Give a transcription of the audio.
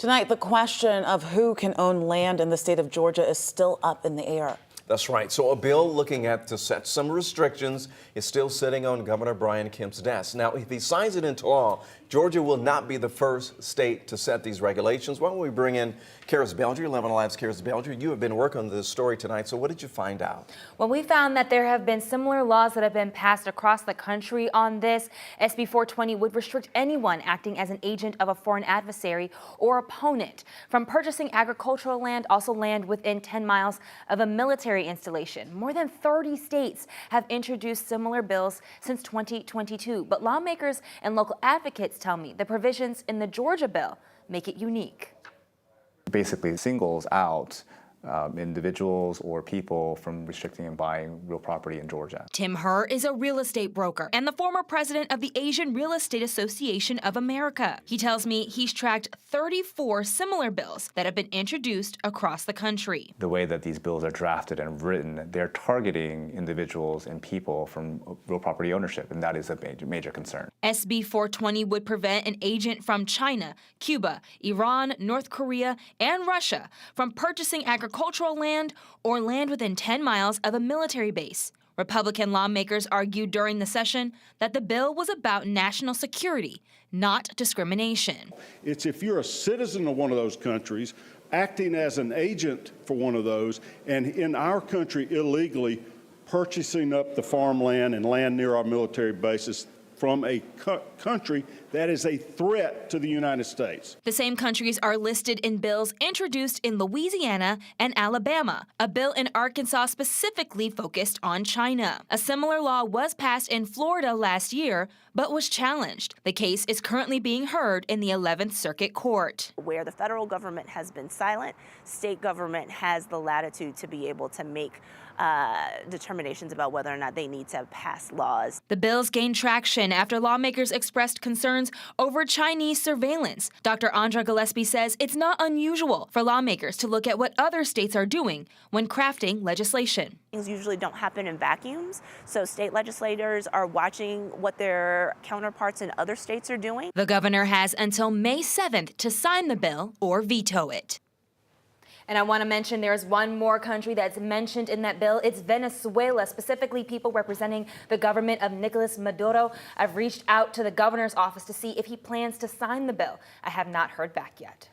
Tonight, the question of who can own land in the state of Georgia is still up in the air. That's right. So a bill looking at to set some restrictions is still sitting on Governor Brian Kemp's desk. Now, if he signs it into law, Georgia will not be the first state to set these regulations. Why don't we bring in Karis Belger, 11 Alive's Karis Belger. You have been working on this story tonight, so what did you find out? Well, we found that there have been similar laws that have been passed across the country on this. SB 420 would restrict anyone acting as an agent of a foreign adversary or opponent from purchasing agricultural land, also land within 10 miles of a military installation. More than 30 states have introduced similar bills since 2022, but lawmakers and local advocates tell me the provisions in the Georgia bill make it unique. Basically singles out individuals or people from restricting and buying real property in Georgia. Tim Herr is a real estate broker and the former president of the Asian Real Estate Association of America. He tells me he's tracked 34 similar bills that have been introduced across the country. The way that these bills are drafted and written, they're targeting individuals and people from real property ownership, and that is a major concern. SB 420 would prevent an agent from China, Cuba, Iran, North Korea, and Russia from purchasing agricultural land or land within 10 miles of a military base. Republican lawmakers argued during the session that the bill was about national security, not discrimination. It's if you're a citizen of one of those countries, acting as an agent for one of those, and in our country illegally purchasing up the farmland and land near our military bases from a country that is a threat to the United States. The same countries are listed in bills introduced in Louisiana and Alabama. A bill in Arkansas specifically focused on China. A similar law was passed in Florida last year, but was challenged. The case is currently being heard in the 11th Circuit Court. Where the federal government has been silent, state government has the latitude to be able to make determinations about whether or not they need to pass laws. The bills gained traction after lawmakers expressed concerns over Chinese surveillance. Dr. Andra Gillespie says it's not unusual for lawmakers to look at what other states are doing when crafting legislation. Things usually don't happen in vacuums, so state legislators are watching what their counterparts in other states are doing. The governor has until May 7th to sign the bill or veto it. And I want to mention there's one more country that's mentioned in that bill. It's Venezuela, specifically people representing the government of Nicolas Maduro. I've reached out to the governor's office to see if he plans to sign the bill. I have not heard back yet.